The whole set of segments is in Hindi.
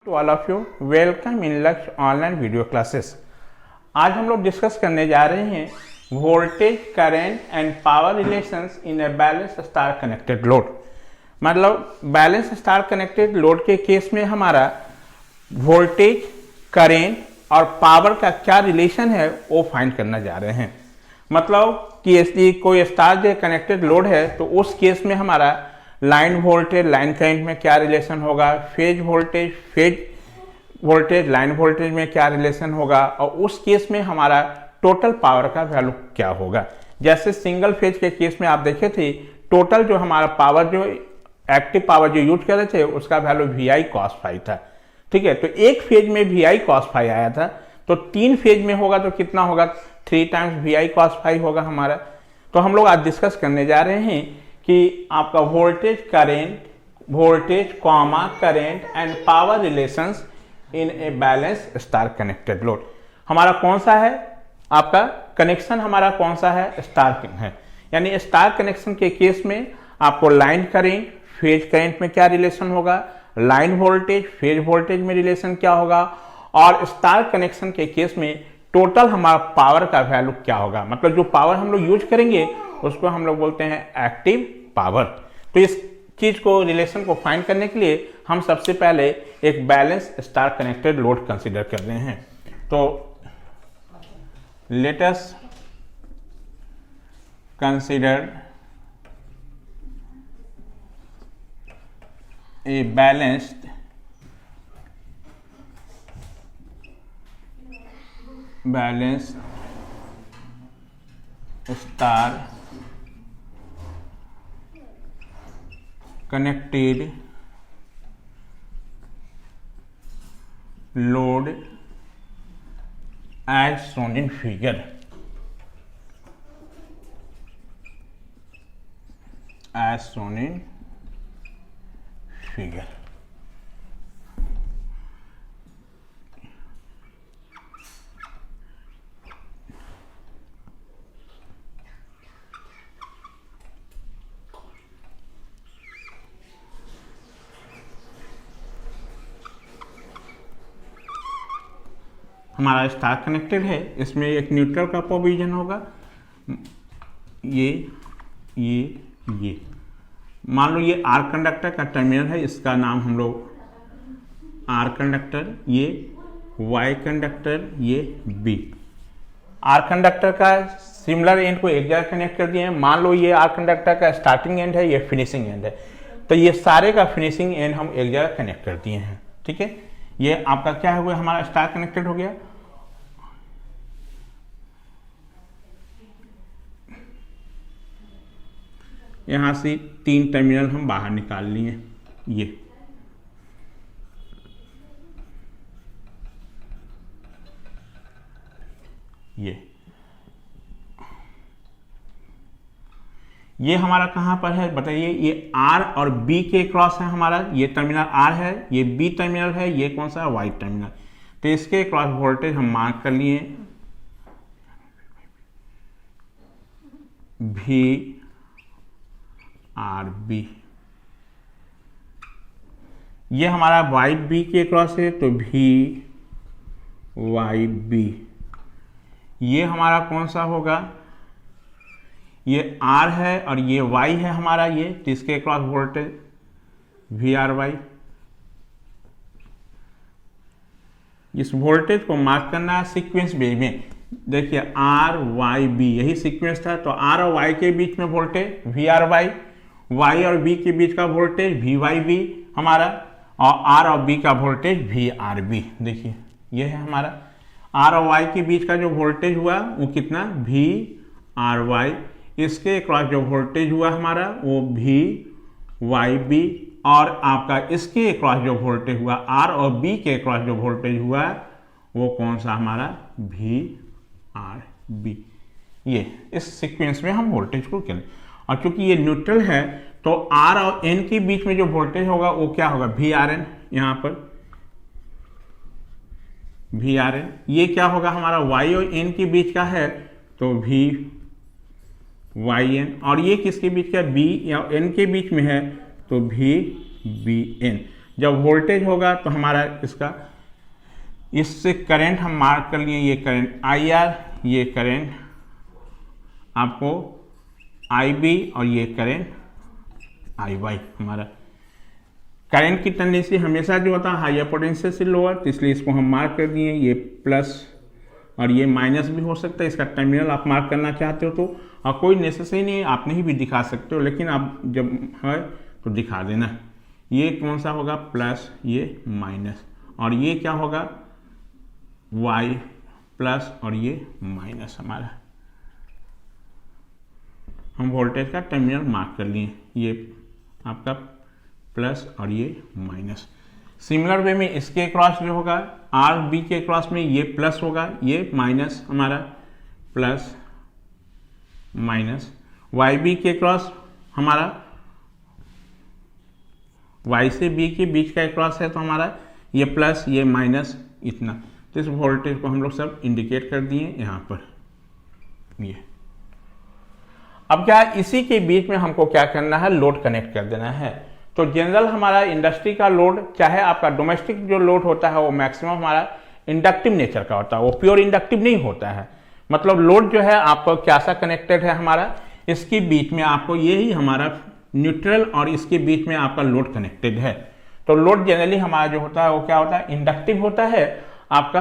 To all of you, welcome in Lakshya online video classes. आज हम लोग डिस्कस करने जा रहे हैं voltage, current and power relations in a balance star connected load. मतलब बैलेंस स्टार कनेक्टेड लोड के केस में हमारा वोल्टेज, करंट और पावर का क्या रिलेशन है वो फाइंड करना जा रहे हैं। मतलब कि यदि कोई स्टार जो कनेक्टेड लोड है तो उस केस में हमारा लाइन वोल्टेज लाइन करंट में क्या रिलेशन होगा, फेज वोल्टेज लाइन वोल्टेज में क्या रिलेशन होगा, और उस केस में हमारा टोटल पावर का वैल्यू क्या होगा। जैसे सिंगल फेज के केस में आप देखे थे, टोटल जो हमारा पावर, जो एक्टिव पावर जो यूज कर रहे थे उसका वैल्यू VI cos फाई था। ठीक है, तो एक फेज में VI cos फाई आया था, तो तीन फेज में होगा तो कितना होगा, 3 टाइम्स VI cos फाई होगा हमारा। तो हम लोग आज डिस्कस करने जा रहे हैं कि आपका voltage comma current and power relations in a balance star connected load. हमारा कौन सा है, आपका कनेक्शन हमारा कौन सा है, स्टार है। यानी स्टार कनेक्शन के केस में आपको लाइन करंट फेज करंट में क्या रिलेशन होगा, लाइन वोल्टेज फेज वोल्टेज में रिलेशन क्या होगा, और स्टार कनेक्शन के केस में टोटल हमारा पावर का वैल्यू क्या होगा। मतलब जो पावर हम लोग यूज करेंगे उसको हम लोग बोलते हैं एक्टिव पावर। तो इस चीज को, रिलेशन को फाइंड करने के लिए हम सबसे पहले एक balance star connected load consider कर रहे हैं। तो let us consider a balanced star connected load as shown in figure। हमारा स्टार कनेक्टेड है, इसमें एक न्यूट्रल का प्रोविजन होगा। ये मान लो ये आर कंडक्टर का टर्मिनल है, इसका नाम हम लोग आर कंडक्टर, ये वाई कंडक्टर, ये बी। आर कंडक्टर का सिमिलर एंड को एक जगह कनेक्ट कर दिए हैं। मान लो ये आर कंडक्टर का स्टार्टिंग एंड है, ये फिनिशिंग एंड है, तो ये सारे का फिनिशिंग एंड हम एक जगह कनेक्ट कर दिए हैं। ठीक है, ये आपका क्या हुआ, हमारा स्टार कनेक्टेड हो गया। यहां से 3 टर्मिनल हम बाहर निकाल लिए। ये हमारा कहां पर है बताइए, ये R और B के क्रॉस है हमारा। ये टर्मिनल R है, ये B टर्मिनल है, ये कौन सा है, Y टर्मिनल। तो इसके क्रॉस वोल्टेज हम मार्क कर लिए VRB। ये हमारा YB के क्रॉस है तो VYB। ये हमारा कौन सा होगा, ये R है और ये Y है हमारा, ये तो इसके क्रॉस वोल्टेज VRY। इस वोल्टेज को मार्क करना है सीक्वेंस बेस में। देखिए RYB यही सीक्वेंस था, तो R और Y के बीच में वोल्टेज VRY, Y और B के बीच का वोल्टेज VYB हमारा, और R और B का वोल्टेज VRB। देखिए ये है हमारा R और Y के बीच का जो वोल्टेज हुआ वो कितना, VRY। इसके क्रॉस जो वोल्टेज हुआ हमारा वो VYB, और आपका इसके क्रॉस जो वोल्टेज हुआ R और B के क्रॉस जो वोल्टेज हुआ वो कौन सा हमारा, VRB। ये इस सीक्वेंस में हम वोल्टेज को करें, और चूंकि ये न्यूट्रल है तो R और N के बीच में जो वोल्टेज होगा वो क्या होगा, VRN। यहाँ पर VRN, ये क्या होगा हमारा, Y और N के बीच का है तो VYN, और ये किसके बीच का, B या N के बीच में है तो VBN। जब वोल्टेज होगा तो हमारा इसका इससे करंट हम मार्क कर लिए, ये करंट IR, ये करंट आपको IB और ये करंट IY। हमारा करंट की टेंडेंसी हमेशा जो होता है हायर पोटेंशियल से लोअर, तो इसलिए इसको हम मार्क कर दिए, ये प्लस और ये माइनस भी हो सकता है। इसका टर्मिनल आप मार्क करना चाहते हो तो, और कोई नेसेसरी नहीं, आप नहीं भी दिखा सकते हो, लेकिन आप जब है तो दिखा देना। ये कौन सा होगा, प्लस, ये माइनस, और ये क्या होगा, Y प्लस और ये माइनस। हमारा हम वोल्टेज का टर्मिनल मार्क कर लिए, ये आपका प्लस और ये माइनस। सिमिलर वे में इसके क्रॉस जो होगा RB के क्रॉस में ये प्लस होगा, ये माइनस, हमारा प्लस माइनस। YB के क्रॉस हमारा Y से B के बीच का क्रॉस है, तो हमारा ये प्लस ये माइनस इतना। तो इस वोल्टेज को हम लोग सब इंडिकेट कर दिए यहाँ पर। ये अब क्या, इसी के बीच में हमको क्या करना है, लोड कनेक्ट कर देना है। तो जनरल हमारा इंडस्ट्री का लोड, चाहे आपका डोमेस्टिक जो लोड होता है वो मैक्सिमम हमारा इंडक्टिव नेचर का होता है, वो प्योर इंडक्टिव नहीं होता है। मतलब लोड जो है आपको क्या सा कनेक्टेड है, हमारा इसके बीच में आपको यही हमारा न्यूट्रल और इसके बीच में आपका लोड कनेक्टेड है। तो लोड जनरली हमारा जो होता है वो क्या होता है, इंडक्टिव होता है, आपका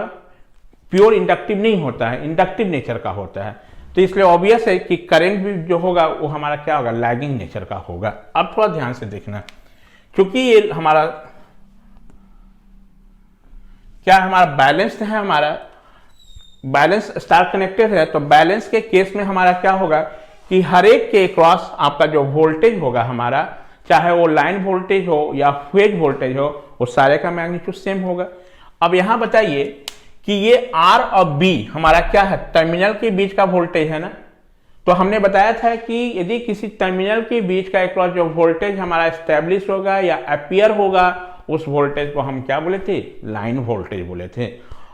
प्योर इंडक्टिव नहीं होता है, इंडक्टिव नेचर का होता है। तो इसलिए ऑब्वियस है कि करंट भी जो होगा वो हमारा क्या होगा, लैगिंग नेचर का होगा। अब थोड़ा ध्यान से देखना, क्योंकि ये हमारा क्या, हमारा बैलेंस्ड है, हमारा बैलेंस स्टार कनेक्टेड है। तो बैलेंस के केस में हमारा क्या होगा कि हर एक के क्रॉस आपका जो वोल्टेज होगा हमारा, चाहे वो लाइन वोल्टेज हो या फेज वोल्टेज हो, वो सारे का मैग्नीट्यूड सेम होगा। अब यहां बताइए कि ये R और B हमारा क्या है, टर्मिनल के बीच का वोल्टेज है ना। तो हमने बताया था कि यदि किसी टर्मिनल के बीच का अक्रॉस जो वोल्टेज हमारा एस्टेब्लिश होगा या अपीयर होगा, उस वोल्टेज को हम क्या बोले थे, लाइन वोल्टेज बोले थे।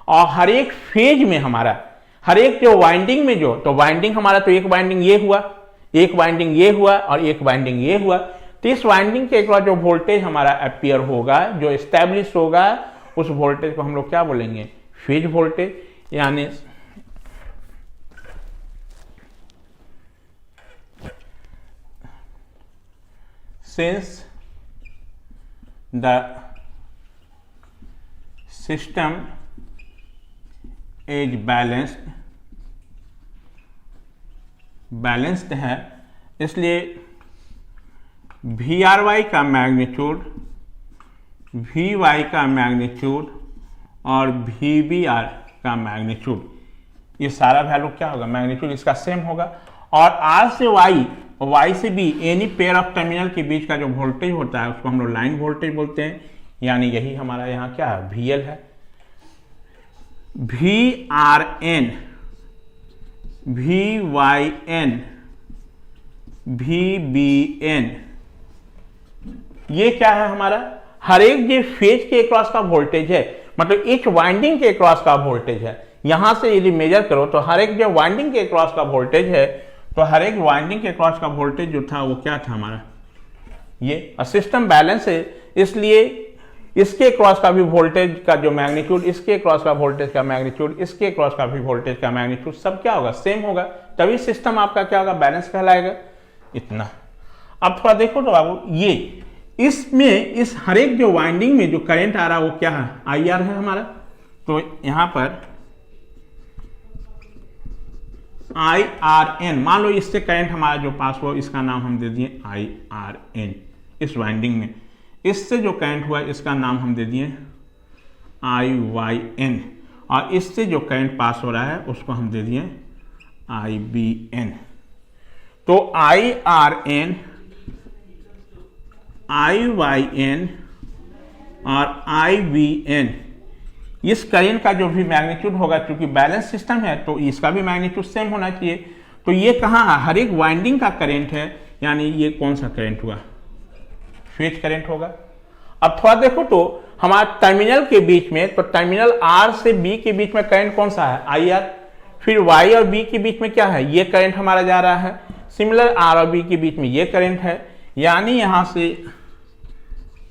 और हर एक फेज में हमारा, हर एक जो वाइंडिंग में जो, तो वाइंडिंग हमारा, तो एक वाइंडिंग ये हुआ, एक वाइंडिंग ये हुआ और एक वाइंडिंग ये हुआ। तो इस वाइंडिंग के अक्रॉस जो वोल्टेज हमारा अपीयर होगा, जो एस्टेब्लिश होगा, उस वोल्टेज को हम लोग क्या बोलेंगे, फेज वोल्टेज। यानी since the system is balanced है, इसलिए VRY का मैग्नीट्यूड, VY का मैग्नीट्यूड और VBR का मैग्नीट्यूड, ये सारा वैल्यू क्या होगा, मैग्नीट्यूड इसका सेम होगा। और R से Y, Y से B, any pair of terminal के बीच का जो वोल्टेज होता है उसको हम लोग लाइन वोल्टेज बोलते हैं। यानी यही हमारा यहाँ क्या है, VL है। VRN, VYN, VBN, ये क्या है हमारा, हर एक जो फेज के क्रॉस का वोल्टेज है, मतलब एक वाइंडिंग के क्रॉस का वोल्टेज है। यहां से यदि मेजर करो तो हर एक जो वाइंडिंग के क्रॉस का वोल्टेज है, तो हर एक वाइंडिंग के क्रॉस का वोल्टेज जो था वो क्या था हमारा, ये सिस्टम बैलेंस है, इसलिए इसके क्रॉस का भी वोल्टेज का जो मैग्नीट्यूड, इसके क्रॉस का वोल्टेज का मैग्नीट्यूड, इसके क्रॉस का भी वोल्टेज का मैग्नीट्यूड, सब क्या होगा, सेम होगा। तभी सिस्टम आपका क्या होगा, बैलेंस कहलाएगा। इतना। अब थोड़ा देखो तो बाबू, ये इसमें इस हर एक जो वाइंडिंग में जो करंट आ रहा है वो क्या है, IR है हमारा। तो यहां पर IRN, मान लो इससे करंट हमारा जो पास हुआ इसका नाम हम दे दिए IRN। इस वाइंडिंग में इससे जो करंट हुआ इसका नाम हम दे दिए IYN, और इससे जो करंट पास हो रहा है उसको हम दे दिए IBN। तो IRN, IYN और IBN, इस करंट का जो भी मैग्नीट्यूड होगा, क्योंकि बैलेंस सिस्टम है तो इसका भी मैग्नीट्यूड सेम होना चाहिए। तो ये कहाँ है, हर एक वाइंडिंग का करंट है, यानी ये कौन सा करंट हुआ, फेज करंट होगा। अब थोड़ा देखो तो हमारा टर्मिनल के बीच में, तो टर्मिनल R से B के बीच में करंट कौन सा है, IR। फिर Y और B के बीच में क्या है, ये करंट हमारा जा रहा है। सिमिलर R और B के बीच में ये करंट है, यानी यहां से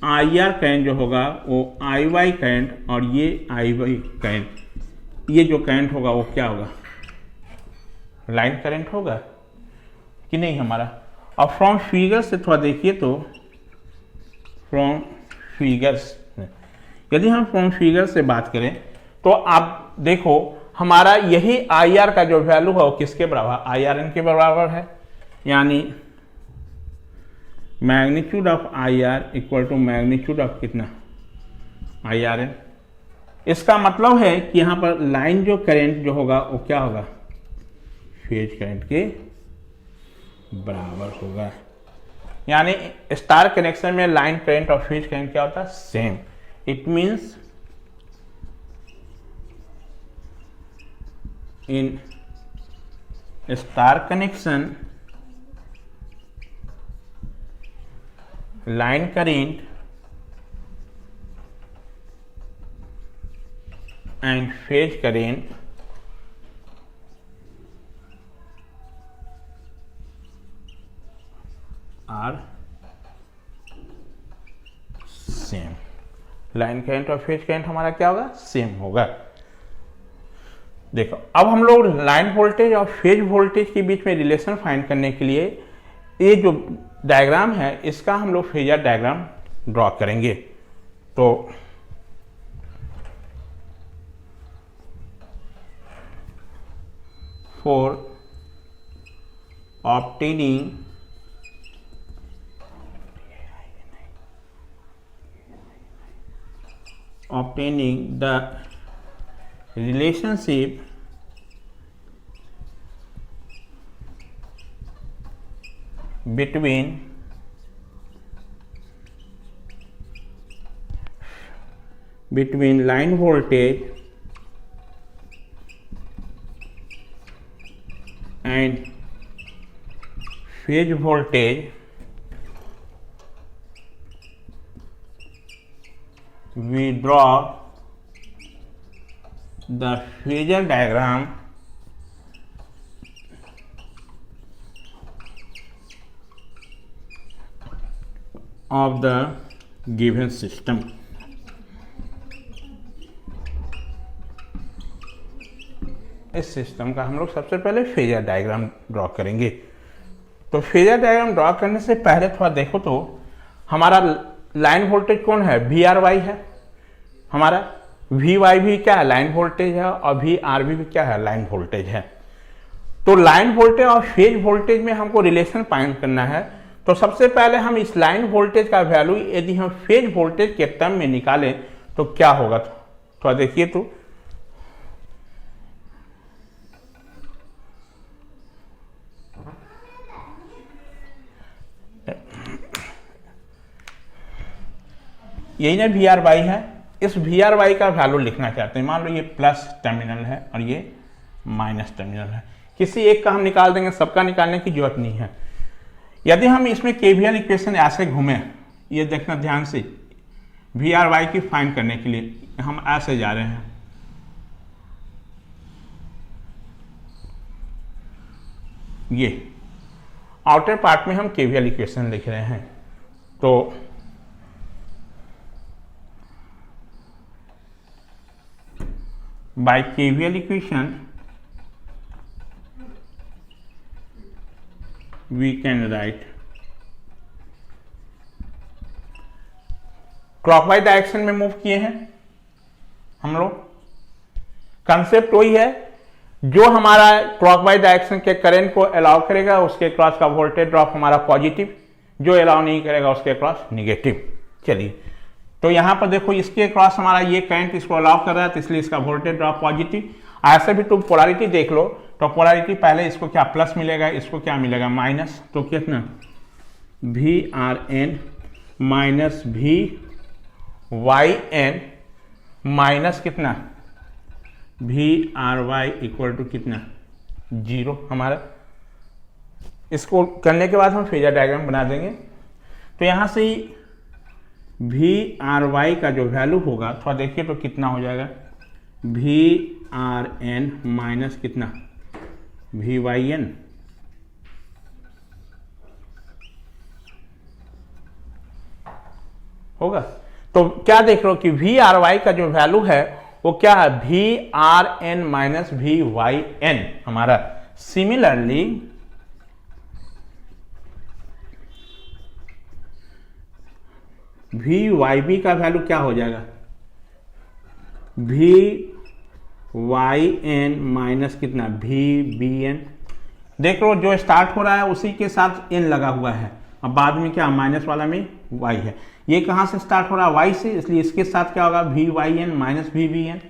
आई आर करंट जो होगा वो आई वाई करंट और ये आई वाई करंट, ये जो करंट होगा वो क्या होगा, लाइन करंट होगा कि नहीं हमारा। और फ्रॉम फिगर से थोड़ा देखिए तो फ्रॉम फिगर्स, यदि हम फ्रॉम फिगर से बात करें तो आप देखो हमारा यही आई आर का जो वैल्यू है वो किसके बराबर, आई आर एन के बराबर है, यानी magnitude of I R equal to magnitude of कितना, आई आर एन। इसका मतलब है कि यहां पर लाइन जो करंट जो होगा वो क्या होगा, फेज करंट के बराबर होगा। यानी स्टार कनेक्शन में लाइन करंट और फेज करंट क्या होता है, same. It means in star connection line current and phase current are same। Line current और फेज करंट हमारा क्या होगा, सेम होगा। देखो अब हम लोग लाइन वोल्टेज और फेज वोल्टेज के बीच में रिलेशन फाइंड करने के लिए ये जो डायग्राम है इसका हम लोग फेजर डायग्राम ड्रॉ करेंगे। तो for obtaining the relationship between line voltage and phase voltage, we draw the phasor diagram of the given system। इस सिस्टम का हम लोग सबसे पहले फेजर डायग्राम ड्रॉ करेंगे। तो फेजर डायग्राम ड्रॉ करने से पहले थोड़ा देखो तो हमारा लाइन वोल्टेज कौन है, वी आर वाई है, हमारा वी वाई भी क्या है, लाइन वोल्टेज है, और वी आर भी क्या है, लाइन वोल्टेज है। तो लाइन वोल्टेज और फेज वोल्टेज में हमको रिलेशन फाइंड करना है। तो सबसे पहले हम इस लाइन वोल्टेज का वैल्यू यदि हम फेज वोल्टेज के टर्म में निकालें तो क्या होगा, थोड़ा देखिए तो यही ना वी आर वाई है। इस वी आर वाई का वैल्यू लिखना चाहते हैं, मान लो ये प्लस टर्मिनल है और ये माइनस टर्मिनल है, किसी एक का हम निकाल देंगे, सबका निकालने की जरूरत नहीं है। यदि हम इसमें केवीएल इक्वेशन ऐसे घूमें, ये देखना ध्यान से, वी आर वाई की फाइंड करने के लिए हम ऐसे जा रहे हैं, ये आउटर पार्ट में हम केवीएल इक्वेशन लिख रहे हैं। तो by KVL equation we can write clockwise direction में मूव किए हैं हम लोग। कंसेप्ट वही है, जो हमारा क्लॉकवाइज डायरेक्शन के करंट को अलाउ करेगा उसके क्रॉस का वोल्टेज ड्रॉप हमारा पॉजिटिव, जो अलाउ नहीं करेगा उसके क्रॉस निगेटिव। चलिए तो यहां पर देखो इसके क्रॉस हमारा ये करंट इसको अलाउ कर रहा है तो इसलिए इसका वोल्टेज ड्रॉप पॉजिटिव। ऐसे भी तुम पोलैरिटी देख लो तो पोलैरिटी पहले इसको क्या प्लस मिलेगा, इसको क्या मिलेगा माइनस, तो कितना V R N minus V Y N minus कितना V R Y equal to कितना 0 हमारा। इसको करने के बाद हम फेजर डायग्राम बना देंगे। तो यहां से वी आर वाई का जो वैल्यू होगा थोड़ा देखिए तो कितना हो जाएगा, वी आर एन माइनस कितना वी वाई एन, होगा। तो क्या देख रहे हो कि वी आर वाई का जो वैल्यू है वो क्या है, V R N minus V Y N हमारा। सिमिलरली वी वाई बी का वैल्यू क्या हो जाएगा, वी वाई एन माइनस कितना, वी बी एन। देख लो जो स्टार्ट हो रहा है उसी के साथ एन लगा हुआ है, अब बाद में क्या माइनस वाला में वाई है। ये कहाँ से स्टार्ट हो रहा है, वाई से, इसलिए इसके साथ क्या होगा, V Y N minus V B N.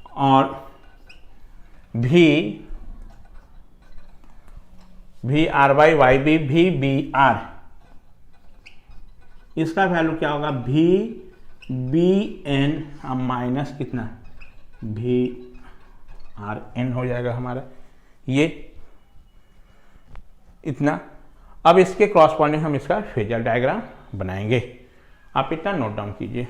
और V R Y Y B V B R, इसका वैल्यू क्या होगा, वी बी एन माइनस कितना, वी आर एन हो जाएगा हमारा ये इतना। अब इसके क्रॉसपॉन्डिंग हम इसका फेजर डायग्राम बनाएंगे, आप इतना नोट डाउन कीजिए।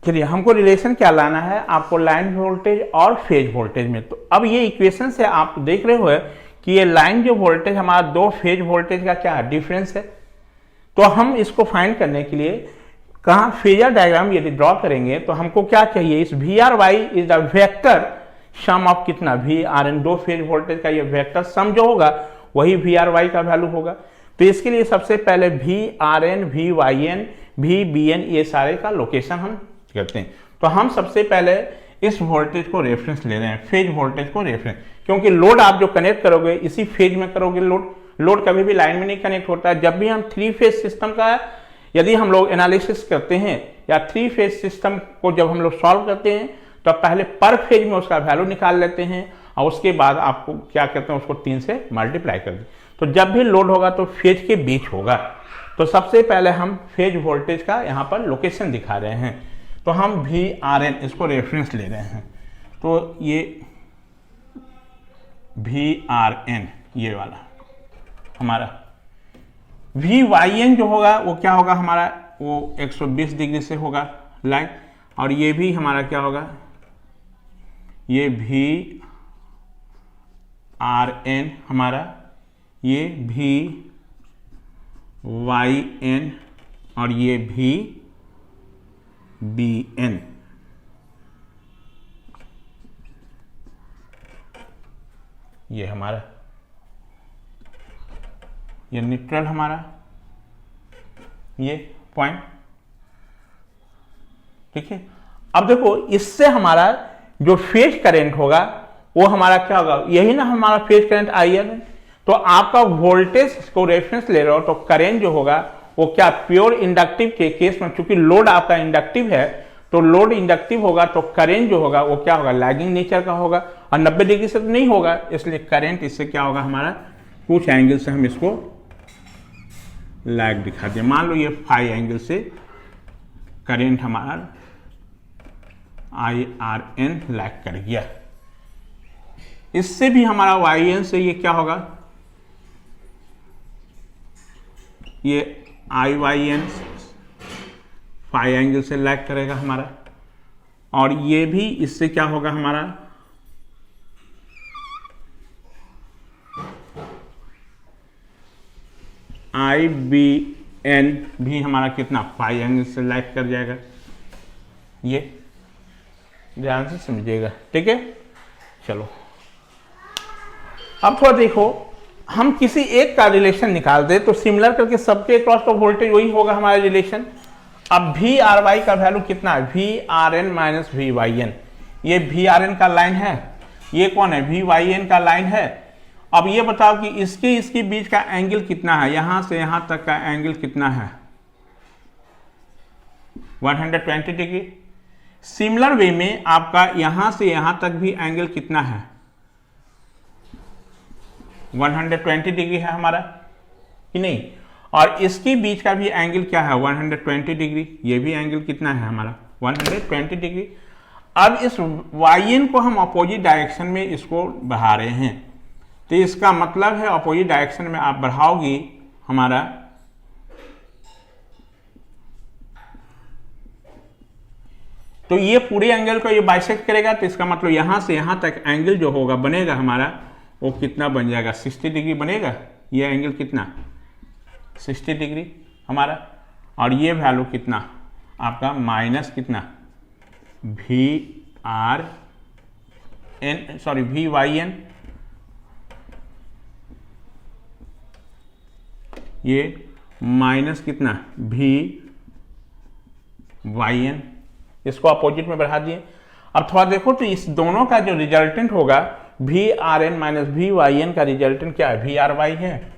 चलिए, हमको रिलेशन क्या लाना है, आपको लाइन वोल्टेज और फेज वोल्टेज में। तो अब ये इक्वेशन से आप देख रहे हो कि ये लाइन जो वोल्टेज हमारा दो फेज वोल्टेज का क्या डिफरेंस है। तो हम इसको फाइंड करने के लिए कहाँ फेजर डायग्राम यदि ड्रॉ करेंगे तो हमको क्या चाहिए, इस V R Y is the vector sum of कितना, वी आर एन, दो फेज वोल्टेज का ये वेक्टर सम जो होगा वही वी आर वाई का वैल्यू होगा। तो इसके लिए सबसे पहले V R N, V Y N, V B N, ये सारे का लोकेशन हम करते हैं। तो हम सबसे पहले इस वोल्टेज को रेफरेंस ले रहे हैं, फेज वोल्टेज को रेफरेंस, क्योंकि लोड आप जो कनेक्ट करोगे इसी फेज में करोगे। लोड कभी भी लाइन में नहीं कनेक्ट होता है। जब भी हम थ्री फेज सिस्टम का यदि हम लोग एनालिसिस करते हैं या थ्री फेज सिस्टम को जब हम लोग सॉल्व करते हैं तो पहले पर फेज में उसका वैल्यू निकाल लेते हैं और उसके बाद आपको क्या कहते हैं, उसको 3 से मल्टीप्लाई कर दें। तो जब भी लोड होगा तो फेज के बीच होगा। तो सबसे पहले हम फेज वोल्टेज का यहाँ पर लोकेशन दिखा रहे हैं। तो हम वी आर एन इसको रेफरेंस ले रहे हैं। तो ये वी आर एन ये वाला हमारा, वी वाई एन जो होगा वो क्या होगा हमारा, वो 120 डिग्री से होगा लाइन। और ये भी हमारा क्या होगा, ये वी आर एन हमारा, ये वी वाई एन और ये वी बी एन। ये हमारा ये न्यूट्रल हमारा ये पॉइंट, ठीक है। अब देखो इससे हमारा जो फेज करंट होगा वो हमारा क्या होगा, यही ना हमारा फेज करंट आई है। तो आपका वोल्टेज को रेफरेंस ले रहे हो तो करंट जो होगा वो क्या, प्योर इंडक्टिव के केस में चूंकि लोड आपका इंडक्टिव है तो लोड इंडक्टिव होगा तो करंट जो होगा वो क्या होगा, लैगिंग नेचर का होगा और 90 डिग्री से तो नहीं होगा। इसलिए करंट इससे क्या होगा हमारा, कुछ एंगल से हम इसको लैग दिखा दें। मान लो ये फाई एंगल से करंट हमारा आई आर एन लैग कर गया। इससे भी हमारा वाई एन से ये क्या होगा, ये आई वाई एन फाई एंगल से लैग करेगा हमारा। और ये भी इससे क्या होगा हमारा, आई बी एन भी हमारा कितना, फाई एंगल से लैग कर जाएगा। ये ध्यान से समझिएगा, ठीक है। चलो अब थोड़ा देखो, हम किसी एक का रिलेशन निकाल दे तो सिमिलर करके सबके क्रॉस का वोल्टेज वही होगा हमारा रिलेशन। अब वी आर वाई का वैल्यू कितना है, V R N minus V Y N. ये वी आर एन का लाइन है, ये कौन है, वी वाई एन का लाइन है। अब ये बताओ कि इसके बीच का एंगल कितना है, यहां से यहां तक का एंगल कितना है, 120 डिग्री। सिमिलर वे में आपका यहां से यहां तक भी एंगल कितना है, 120 डिग्री है हमारा कि नहीं। और इसके बीच का भी एंगल क्या है, 120 डिग्री। ये भी एंगल कितना है हमारा, 120 डिग्री। अब इस वाई को हम अपोजिट डायरेक्शन में इसको बढ़ा रहे हैं। तो इसका मतलब है अपोजिट डायरेक्शन में आप बढ़ाओगी हमारा तो ये पूरे एंगल को ये बाइसेक्ट करेगा। तो इसका मतलब यहां से यहां तक एंगल जो होगा बनेगा हमारा वो कितना बन जाएगा, 60 डिग्री बनेगा। ये एंगल कितना 60 डिग्री हमारा, और ये वैल्यू कितना आपका माइनस कितना VRN, ये माइनस कितना VYN, इसको अपोजिट में बढ़ा दिए। अब थोड़ा देखो तो इस दोनों का जो रिजल्टेंट होगा VRN माइनस VYN का रिजल्टेंट क्या है, VRY है।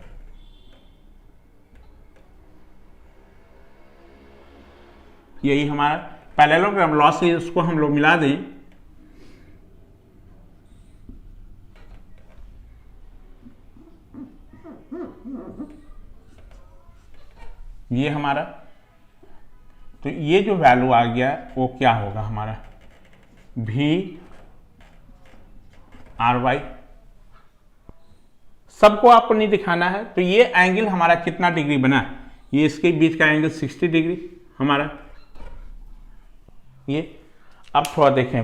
यही हमारा पैरेललोग्राम लॉस है, उसको हम लोग मिला दें, ये हमारा, तो ये जो वैल्यू आ गया वो क्या होगा हमारा VRY। सबको आपको नहीं दिखाना है, तो ये एंगल हमारा कितना डिग्री बना, ये इसके बीच का एंगल 60 डिग्री हमारा ये। अब थोड़ा देखें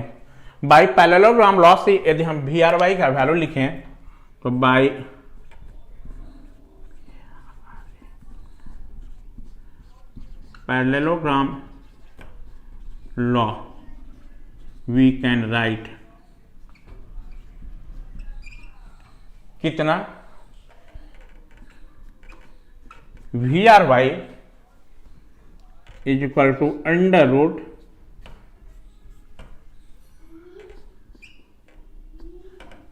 बाई पैरेललोग्राम लॉ से यदि हम VRY का वैल्यू लिखें तो by parallelogram law we can write कितना VRY is equal to under root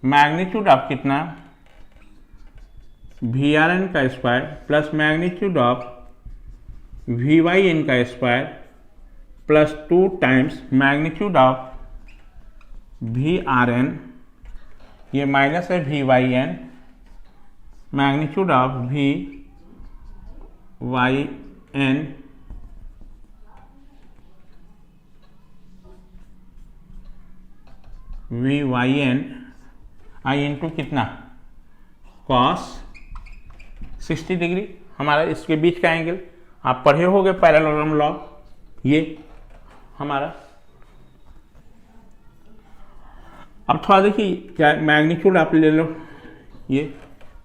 magnitude of कितना VRN का square plus magnitude of VYN का square plus 2 times magnitude of VRN, ये माइनस है VYN, magnitude of VYN I into कितना कॉस 60 डिग्री हमारा, इसके बीच का एंगल आप पढ़े होंगे पैरेललोग्राम लॉ, ये हमारा। अब थोड़ा देखिए क्या मैग्नीट्यूड आप ले लो ये,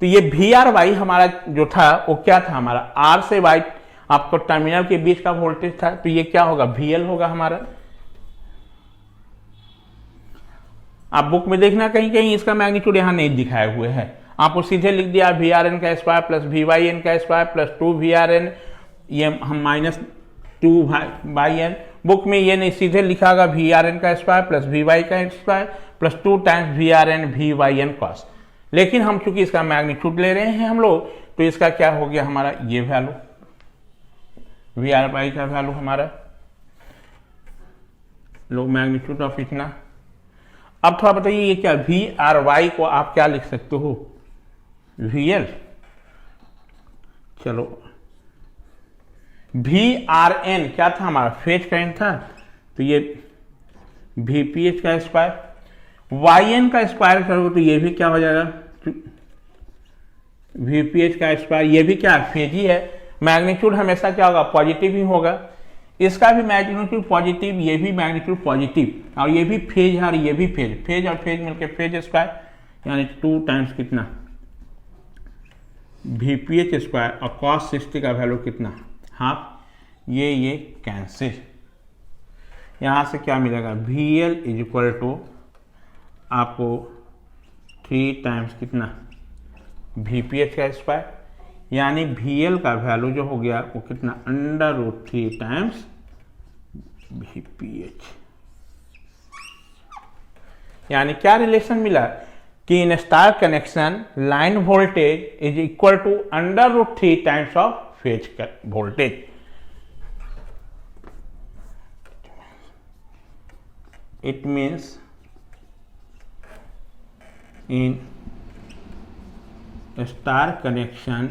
तो ये VRY हमारा जो था वो क्या था हमारा R से Y आपको टर्मिनल के बीच का वोल्टेज था, तो ये क्या होगा VL होगा हमारा। आप बुक में देखना कहीं कहीं इसका मैग्नीट्यूड यहां नहीं दिखाए हुए हैं, आपको सीधे लिख दिया VRN का स्क्वायर प्लस VYN का स्क्वायर प्लस 2 VRN, ये हम माइनस 2 YN, बुक में ये नहीं सीधे लिखा होगा VRN का स्क्वायर प्लस VY का square plus 2 times VRN VYN cos, लेकिन हम चूंकि इसका मैग्नीट्यूड ले रहे हैं हम लोग, तो इसका क्या हो गया हमारा ये वैल्यू VRY का वैल्यू हमारा लोग मैग्नीट्यूड ऑफ इतना। अब थोड़ा बताइए ये क्या VRY को आप क्या लिख सकते हो VL, चलो VRN क्या था हमारा फेज करंट था, तो ये VPH का स्क्वायर, YN का स्क्वायर करोगे तो ये भी क्या हो जाएगा VPH का स्क्वायर, ये भी क्या फेज ही है, मैग्नीट्यूड हमेशा क्या होगा पॉजिटिव ही होगा, इसका भी मैग्नीट्यूड पॉजिटिव, ये भी मैग्नीट्यूड पॉजिटिव, और ये भी फेज है और ये भी फेज, फेज और फेज मिलकर फेज स्क्वायर, यानी 2 टाइम्स कितना VPH स्क्वायर और cos 60 का वैल्यू कितना हाफ, ये कैंसिल, यहां से क्या मिलेगा VL इज इक्वल टू आपको 3 टाइम्स कितना VPH का स्क्वायर, यानी VL का वैल्यू जो हो गया वो कितना अंडर रूट 3 टाइम्स VPH। यानी क्या रिलेशन मिला कि in star connection line voltage is equal to under root 3 times of phase voltage. It means in star connection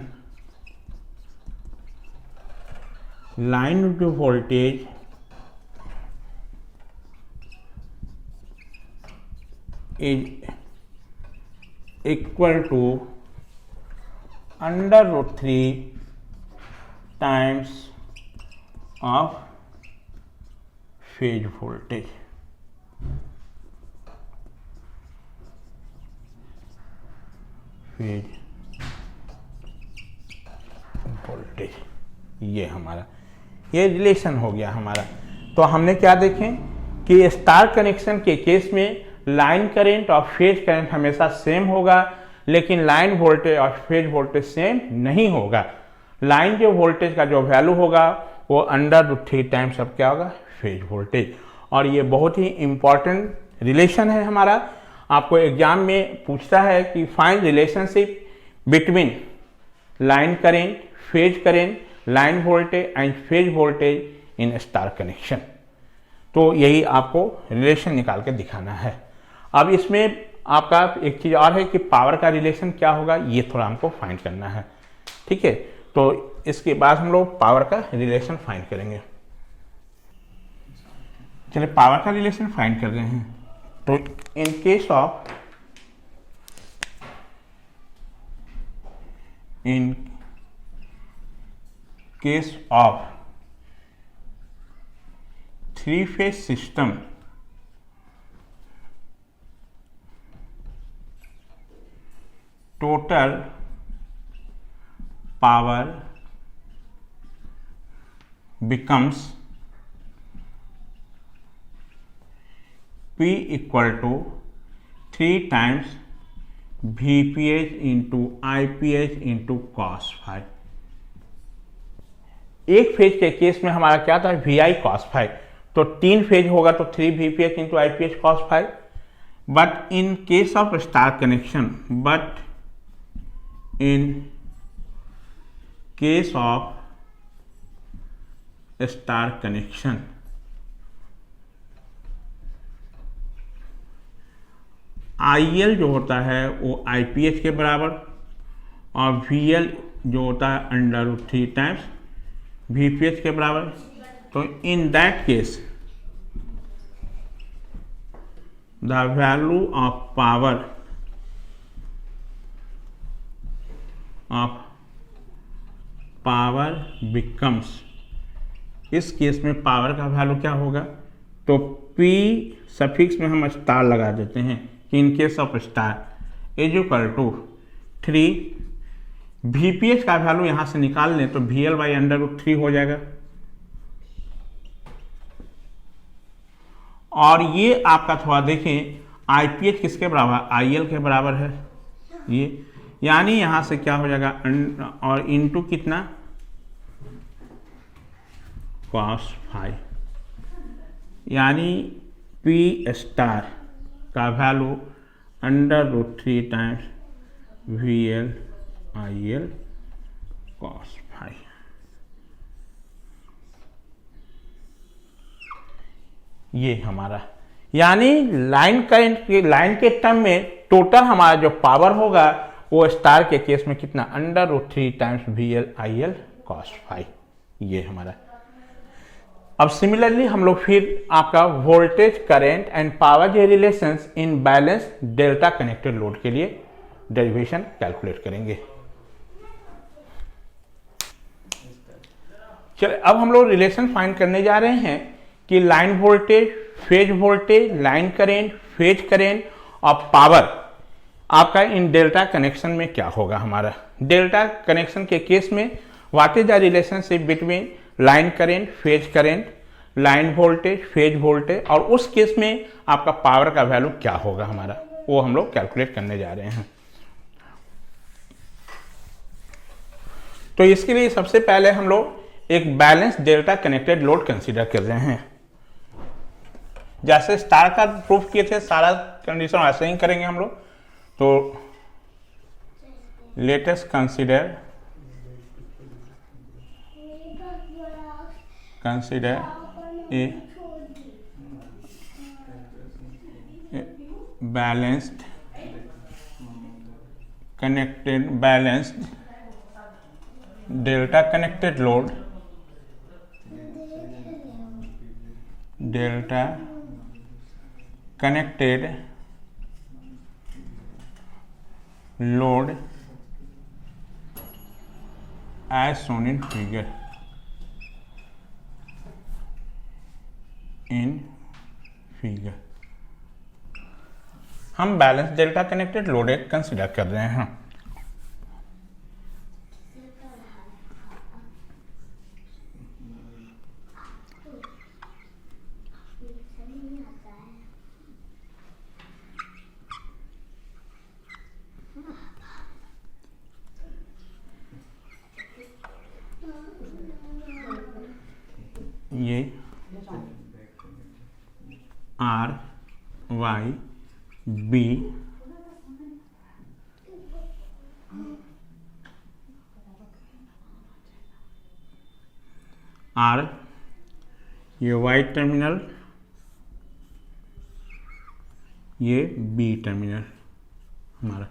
line voltage is equal to under root 3 times of phase voltage. Phase voltage. ये हमारा ये रिलेशन हो गया हमारा। तो हमने क्या देखें कि स्टार कनेक्शन के केस में लाइन करंट और फेज करंट हमेशा सेम होगा, लेकिन लाइन वोल्टेज और फेज वोल्टेज सेम नहीं होगा। लाइन जो वोल्टेज का जो वैल्यू होगा वो √3 टाइम्स अब क्या होगा, फेज वोल्टेज। और ये बहुत ही इंपॉर्टेंट रिलेशन है हमारा। आपको एग्जाम में पूछता है कि find relationship between line current, phase current, line voltage and phase voltage in star connection. तो यही आपको रिलेशन निकाल के दिखाना है। अब इसमें आपका एक चीज़ और है कि पावर का रिलेशन क्या होगा, ये थोड़ा हमको फाइंड करना है। ठीक है, तो इसके बाद हम लोग पावर का रिलेशन फाइंड करेंगे। चलिए पावर का रिलेशन फाइंड कर रहे हैं। तो इन case of 3-phase system, total power becomes P equal to 3 times VPH into IPH into cos phi। एक फेज के केस में हमारा क्या था, VI cos phi। तो 3 फेज होगा तो 3 VPH into IPH cos phi। But in case of star connection, star connection IL जो होता है वो IPH के बराबर और VL जो होता है √3 टाइम्स VPH के बराबर। तो in that case the value of power becomes, इस केस में पावर का वैल्यू क्या होगा, तो P सफिक्स में हम स्टार लगा देते हैं कि in case of star is equal to 3 VPH का वैल्यू यहां से निकाल लें तो VL बाई √3 हो जाएगा। और ये आपका थोड़ा देखें IPH किसके बराबर, IL के बराबर है ये, यानी यहां से क्या हो जाएगा और इनटू कितना cos phi, यानी P स्टार का value √3 times VL IL cos phi। ये हमारा यानी लाइन करंट के लाइन के टर्म में टोटल हमारा जो पावर होगा वो स्टार के केस में कितना √3 times VL IL cos phi, ये हमारा। अब सिमिलरली हम लोग फिर आपका वोल्टेज करंट एंड पावर के relations in balance delta connected load के लिए डेरिवेशन कैलकुलेट करेंगे। चलिए अब हम लोग रिलेशन फाइंड करने जा रहे हैं कि line voltage, phase voltage, line current, phase current और पावर आपका इन डेल्टा कनेक्शन में क्या होगा हमारा। डेल्टा कनेक्शन के केस में what is the relationship between line current, phase current, line voltage, phase voltage, और उस केस में आपका पावर का वैल्यू क्या होगा हमारा, वो हम लोग कैलकुलेट करने जा रहे हैं। तो इसके लिए सबसे पहले हम लोग एक balance delta connected load consider कर रहे हैं। जैसे स्टार का प्रूफ किए थे सारा कंडीशन ऐसे ही करेंगे हम लोग। तो latest consider a balanced delta connected load as shown in figure हम बैलेंस डेल्टा कनेक्टेड लोड एक कंसिडर कर रहे हैं। आर वाई बी आर, ये वाई टर्मिनल, ये बी टर्मिनल हमारा।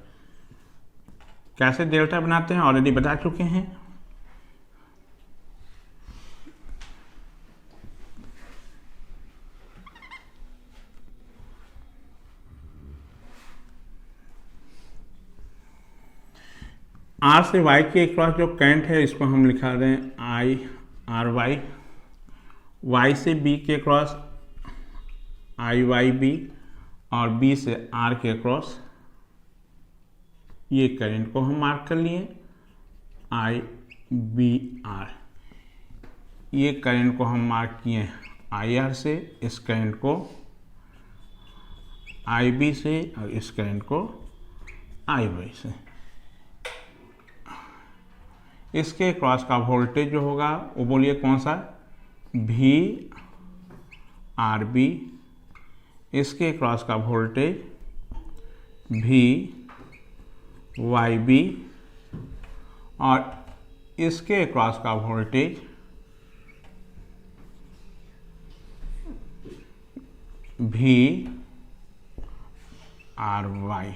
कैसे डेल्टा बनाते हैं ऑलरेडी बता चुके हैं। आर से वाई के क्रॉस जो करंट है इसको हम लिखा रहे हैं आई आर वाई, वाई से बी के क्रॉस आई वाई बी, और बी से आर के क्रॉस ये करंट को हम मार्क कर लिए आई बी आर। ये करंट को हम मार्क किए आई आर से, इस करंट को आई बी से, और इस करंट को आई वाई से। इसके क्रॉस का वोल्टेज जो होगा वो बोलिए कौन सा, भी आर बी। इसके क्रॉस का वोल्टेज भी वाई बी, और इसके क्रॉस का वोल्टेज भी आर वाई।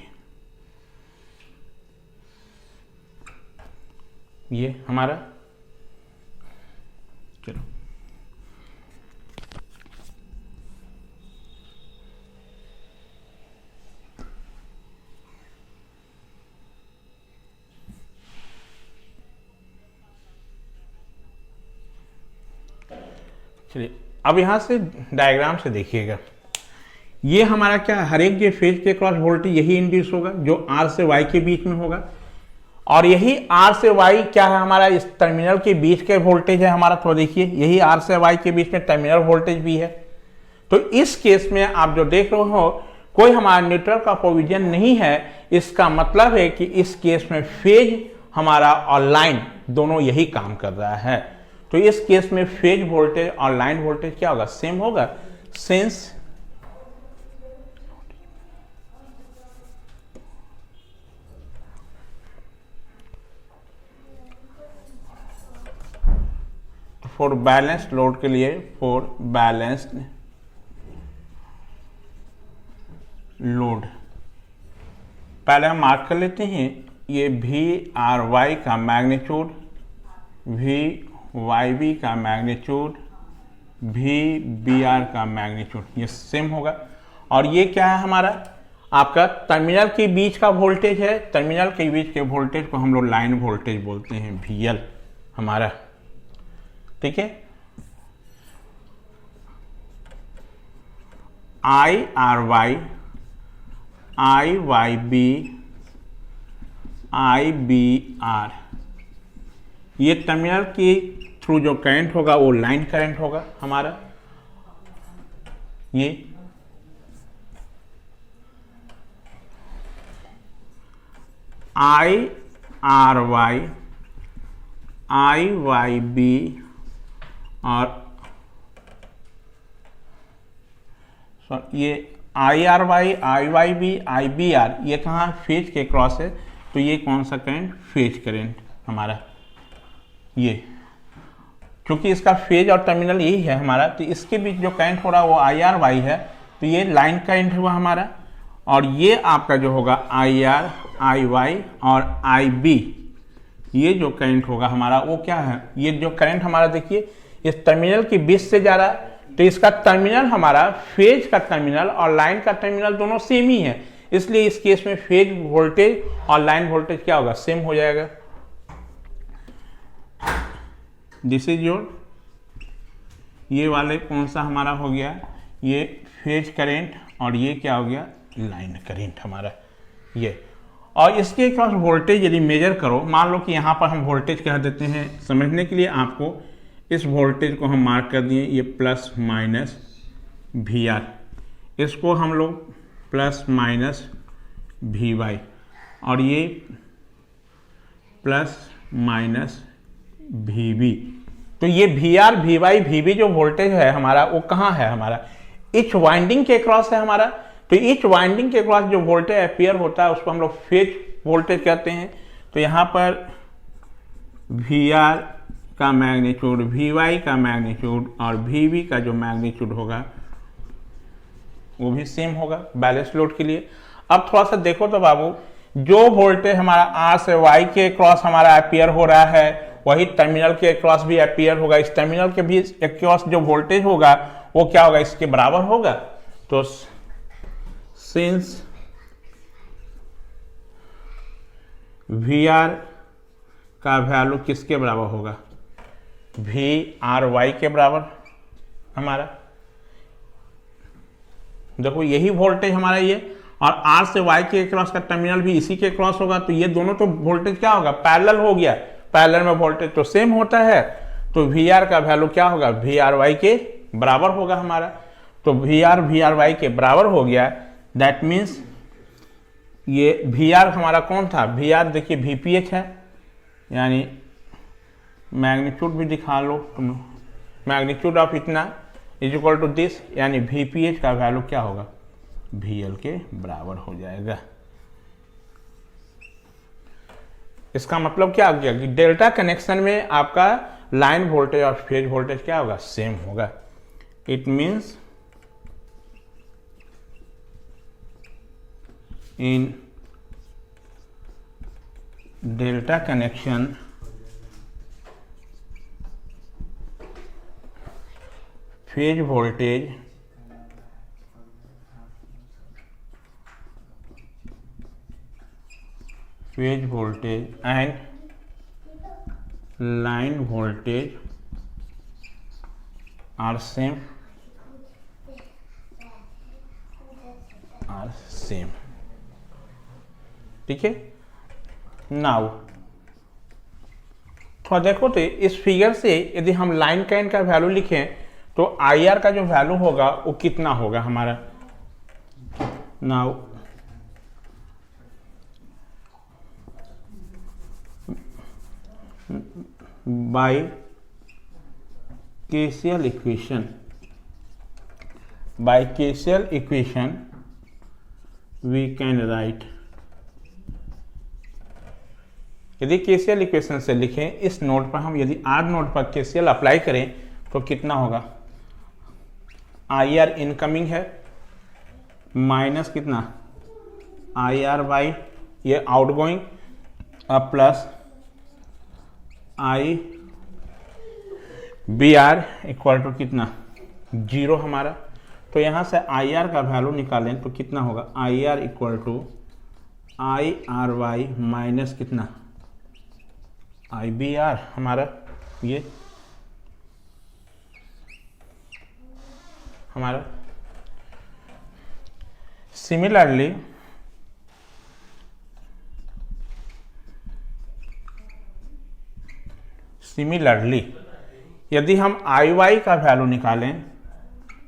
ये हमारा, चलो चलिए अब यहां से डायग्राम से देखिएगा। ये हमारा क्या, हर एक जो फेज के क्रॉस वोल्टेज यही इंड्यूस होगा जो आर से वाई के बीच में होगा, और यही आर से वाई क्या है हमारा, इस टर्मिनल के बीच के वोल्टेज है हमारा। तो देखिए यही आर से वाई के बीच में टर्मिनल वोल्टेज भी है। तो इस केस में आप जो देख रहे हो कोई हमारा न्यूट्रल का प्रोविजन नहीं है। इसका मतलब है कि इस केस में फेज हमारा और लाइन दोनों यही काम कर रहा है। तो इस केस में फेज वोल्टेज और लाइन वोल्टेज क्या होगा, सेम होगा। सिंस फॉर बैलेंस्ड लोड के लिए, फॉर बैलेंस्ड लोड पहले हम मार्क कर लेते हैं। ये भी आर वाई का मैग्नीट्यूड, भी वाई बी का मैग्नीट्यूड, भी बी आर का मैग्नीट्यूड, ये सेम होगा। और ये क्या है हमारा, आपका टर्मिनल के बीच का वोल्टेज है। टर्मिनल के बीच के वोल्टेज को हम लोग लाइन वोल्टेज बोलते हैं, वी एल हमारा, ठीक है। I R Y, I Y B, I B R, ये टर्मिनल के थ्रू जो करंट होगा वो लाइन करंट होगा हमारा। ये I R Y, I Y B, और ये I R Y, I Y B, I B R, ये कहाँ फेज के क्रॉस है। तो ये कौन सा करंट, फेज करंट हमारा। ये क्योंकि इसका फेज और टर्मिनल यही है हमारा, तो इसके बीच जो करंट हो रहा है वो आई आर वाई है, तो ये लाइन करंट हुआ हमारा। और ये आपका जो होगा आई आर, आई वाई और आई बी, ये जो करंट होगा हमारा वो क्या है, ये जो करंट हमारा देखिए इस टर्मिनल के बीच से जा रहा है। तो इसका टर्मिनल हमारा, फेज का टर्मिनल और लाइन का टर्मिनल दोनों सेम ही है, इसलिए इस केस में फेज वोल्टेज और लाइन वोल्टेज क्या होगा, सेम हो जाएगा। दिस इज योर, ये वाले कौन सा हमारा हो गया, ये फेज करंट, और ये क्या हो गया, लाइन करंट हमारा ये। और इसके क्रॉस वोल्टेज यदि मेजर करो, मान लो कि यहाँ पर हम वोल्टेज कह देते हैं, समझने के लिए आपको इस वोल्टेज को हम मार्क कर दिए, ये प्लस माइनस वी आर, इसको हम लोग प्लस माइनस वी वाई, और ये प्लस माइनस वी बी, तो ये V R V Y V B जो वोल्टेज है हमारा वो कहाँ है, हमारा ईच वाइंडिंग के क्रॉस है हमारा। तो ईच वाइंडिंग के क्रॉस जो वोल्टेज अपियर होता है उसको हम लोग फेज वोल्टेज कहते हैं। तो यहाँ पर वी आर का मैग्नीट्यूड, वी वाई का मैग्नीट्यूड और वी बी का जो मैग्नीट्यूड होगा वो भी सेम होगा बैलेंस लोड के लिए। अब थोड़ा सा देखो तो बाबू, जो वोल्टेज हमारा आर से वाई के क्रॉस हमारा अपियर हो रहा है वही टर्मिनल के क्रॉस भी अपियर होगा। इस टर्मिनल के भी क्रॉस जो वोल्टेज होगा वो क्या होगा, इसके बराबर होगा। तो सिंस वी आर का वैल्यू किसके बराबर होगा, वी आर वाई के बराबर हमारा। देखो यही वोल्टेज हमारा ये, और आर से वाई के क्रॉस का टर्मिनल भी इसी के क्रॉस होगा। तो ये दोनों तो वोल्टेज क्या होगा, पैरेलल हो गया, पैरेलल में वोल्टेज तो सेम होता है। तो वी आर का वैल्यू क्या होगा, वी आर वाई के बराबर होगा हमारा। तो वी आर वाई के बराबर हो गया। दैट मीन्स ये वी आर हमारा कौन था, वी आर देखिए वी पी एच है, यानी मैग्नीट्यूड भी दिखा लो तुम, मैग्नीट्यूड ऑफ इतना इज इक्वल टू दिस, यानी वी पी एच का वैल्यू क्या होगा, वी एल के बराबर हो जाएगा। इसका मतलब क्या हो गया कि डेल्टा कनेक्शन में आपका लाइन वोल्टेज और फेज वोल्टेज क्या होगा, सेम होगा। It means in delta connection phase voltage and line voltage are same, ठीक है। नाउ थोड़ा देखो तो इस फिगर से यदि हम लाइन करंट का वैल्यू लिखें तो आई आर का जो वैल्यू होगा वो कितना होगा हमारा। Now by KCL equation we can write, यदि केसीएल इक्वेशन से लिखें इस नोड पर, हम यदि आर नोड पर केसीएल अप्लाई करें तो कितना होगा, आई आर इनकमिंग है माइनस कितना आई आर बाई ये आउटगोइंग, अब plus I B R equal to कितना 0 हमारा। तो यहाँ से आई आर का वैल्यू निकालें तो कितना होगा, I R equal to I R Y minus कितना आई बी आर हमारा, ये हमारा। सिमिलरली यदि हम आई वाई का वैल्यू निकालें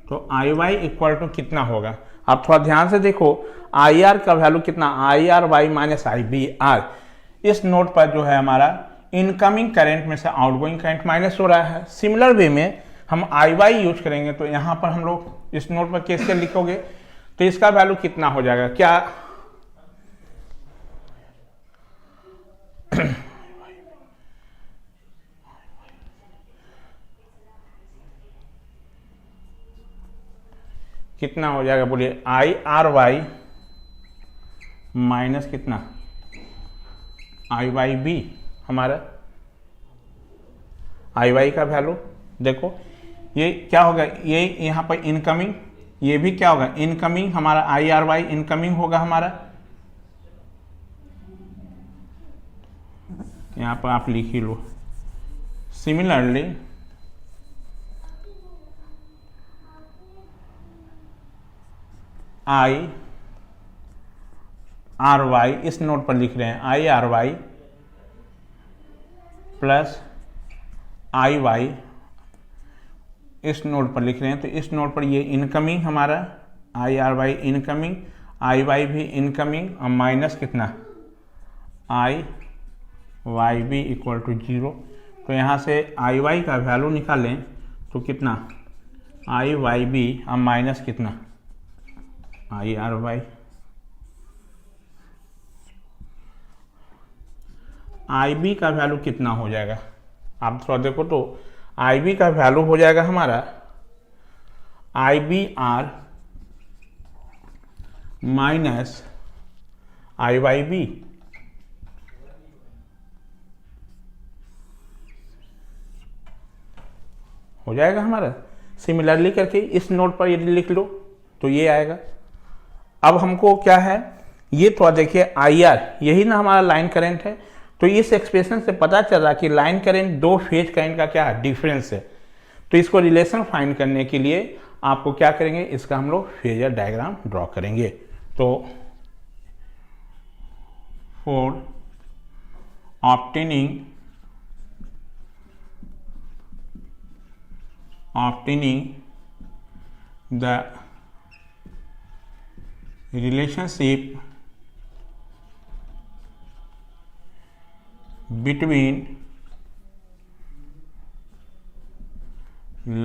तो आई वाई इक्वल टू कितना होगा, आप थोड़ा ध्यान से देखो, आई आर का वैल्यू कितना, I R Y minus I B R. इस नोड पर जो है हमारा इनकमिंग करंट में से आउटगोइंग करंट माइनस हो रहा है। सिमिलर वे में हम आई वाई यूज करेंगे तो यहाँ पर हम लोग इस नोड पर केसीएल लिखोगे तो इसका वैल्यू कितना हो जाएगा, क्या कितना हो जाएगा बोलिए, आई आर वाई माइनस कितना आई वाई बी हमारा। आई वाई का वैल्यू देखो ये क्या होगा, ये यहाँ पर इनकमिंग, ये भी क्या होगा इनकमिंग हमारा, आई आर वाई इनकमिंग होगा हमारा। यहाँ पर आप लिख ही लो। सिमिलरली आई आर वाई इस नोट पर लिख रहे हैं, I R Y plus I Y इस नोड पर लिख रहे हैं। तो इस नोड पर ये इनकमिंग हमारा I R Y incoming, I Y भी इनकमिंग और माइनस कितना I Y B equal to 0। तो यहाँ से आई वाई का वैल्यू निकालें तो कितना, आई वाई बी अब माइनस कितना, I R Y. I B का वैल्यू कितना हो जाएगा, आप थोड़ा देखो तो आई बी का वैल्यू हो जाएगा हमारा I B R minus I Y B. हो जाएगा हमारा। सिमिलरली करके इस नोट पर यदि लिख लो तो ये आएगा। अब हमको क्या है, ये थोड़ा देखिए आई आर, यही ना हमारा लाइन करंट है। तो इस एक्सप्रेशन से पता चल रहा कि लाइन करंट दो फेज करंट का क्या डिफरेंस है। तो इसको रिलेशन फाइंड करने के लिए आपको क्या करेंगे, इसका हम लोग फेजर डायग्राम ड्रॉ करेंगे। तो for obtaining the relationship between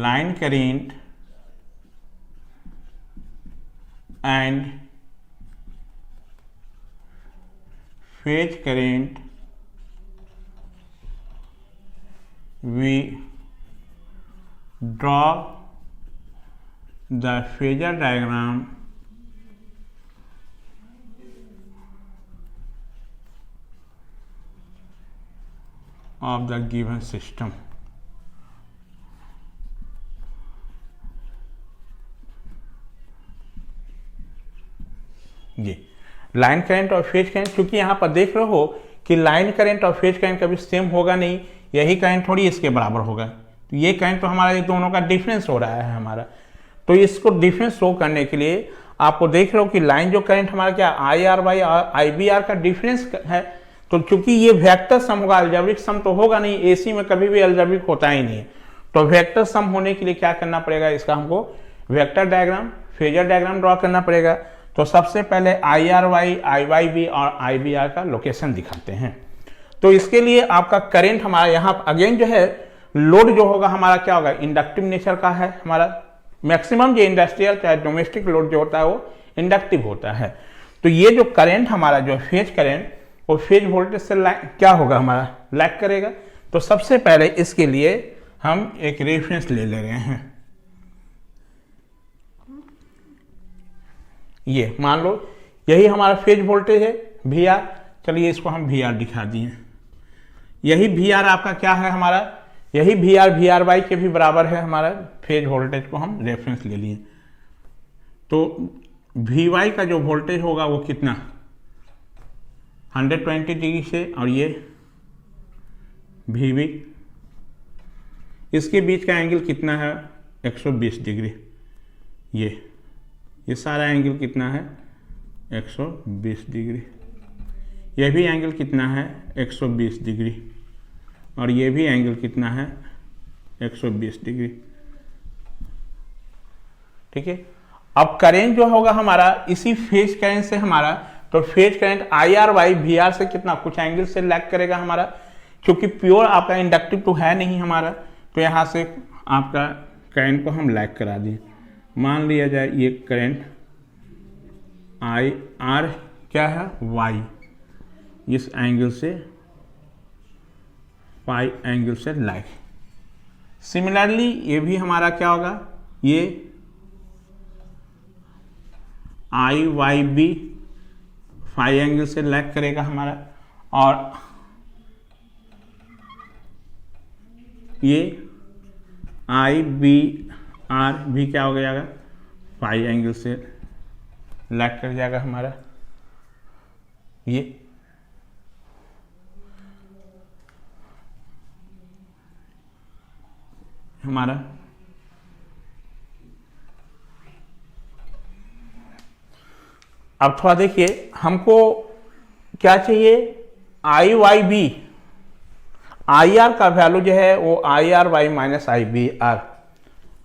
line current and phase current, we draw the phasor diagram of the given system. ये लाइन करंट और फेज करंट, क्योंकि यहाँ पर देख रहे हो कि लाइन करंट और फेज करंट कभी सेम होगा नहीं, यही करंट थोड़ी इसके बराबर होगा। तो ये करंट तो हमारा ये दोनों का डिफरेंस हो रहा है हमारा। तो इसको डिफरेंस शो करने के लिए आपको देख रहे हो कि लाइन जो करंट हमारा क्या I R by I B R का डिफरेंस है। तो चूंकि ये वेक्टर सम होगा, अलजेब्रिक सम तो होगा नहीं, एसी में कभी भी अलजेब्रिक होता ही नहीं है। तो वेक्टर सम होने के लिए क्या करना पड़ेगा, इसका हमको vector diagram phasor diagram draw करना पड़ेगा। तो सबसे पहले I R Y I Y B और आई बी आर का लोकेशन दिखाते हैं। तो इसके लिए आपका करंट हमारा यहाँ अगेन जो है लोड जो होगा हमारा क्या होगा, इंडक्टिव नेचर का है हमारा। मैक्सिमम जो इंडस्ट्रियल चाहे डोमेस्टिक लोड जो होता है वो इंडक्टिव होता है। तो ये जो करंट हमारा जो फेज करंट वो फेज वोल्टेज से क्या होगा हमारा, लैग करेगा। तो सबसे पहले इसके लिए हम एक रेफरेंस ले रहे हैं। ये मान लो यही हमारा फेज वोल्टेज है वी आर, चलिए इसको हम वी आर दिखा दिए। यही वी आर आपका क्या है हमारा, यही वी आर वाई के भी बराबर है हमारा। फेज वोल्टेज को हम रेफरेंस ले लिए। तो वी वाई का जो वोल्टेज होगा वो कितना 120 डिग्री से, और ये वी वी इसके बीच का एंगल कितना है 120 डिग्री। ये सारा एंगल कितना है 120 डिग्री। यह भी एंगल कितना है 120 डिग्री, और ये भी एंगल कितना है 120 डिग्री। ठीक है। अब करंट जो होगा हमारा इसी फेज करंट से हमारा, तो phase current I R Y V R से कितना कुछ एंगल से लैग करेगा हमारा, क्योंकि प्योर आपका इंडक्टिव तो है नहीं हमारा। तो यहाँ से आपका करंट को हम लैग करा दिए। मान लिया जाए ये करंट आई आर क्या है वाई, इस एंगल से पाई एंगल से लैग। सिमिलरली ये भी हमारा क्या होगा, ये आई वाई बी फाई एंगल से लैग करेगा हमारा, और ये आई बी आर भी क्या हो जाएगा फाई एंगल से लैग कर जाएगा हमारा। ये हमारा अब थोड़ा देखिए हमको क्या चाहिए, I Y B, I R का वैल्यू जो है वो I R Y minus I B R.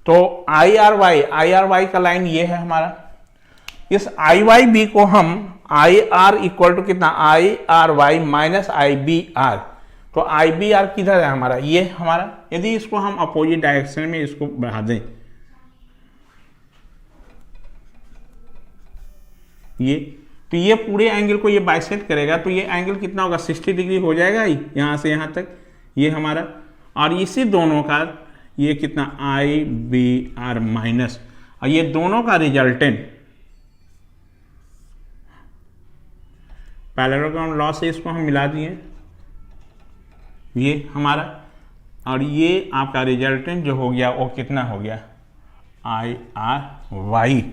तो आई आर वाई का लाइन ये है हमारा। इस आई वाई बी को हम आई आर इक्वल टू कितना I R Y minus I B R. तो आई बी आर किधर है हमारा, ये हमारा, यदि इसको हम अपोजिट डायरेक्शन में इसको बढ़ा दें, ये, तो ये पूरे एंगल को ये बाइसेक्ट करेगा, तो ये एंगल कितना होगा, 60 डिग्री हो जाएगा ही यहाँ से यहाँ तक, ये हमारा। और इसी दोनों का ये कितना आई बी आर माइनस, और ये दोनों का रिजल्टेंट पैरेललोग्राम लॉ से इसको हम मिला दिए, ये हमारा, और ये आपका रिजल्टेंट जो हो गया वो कितना हो गया, आई आर वाई,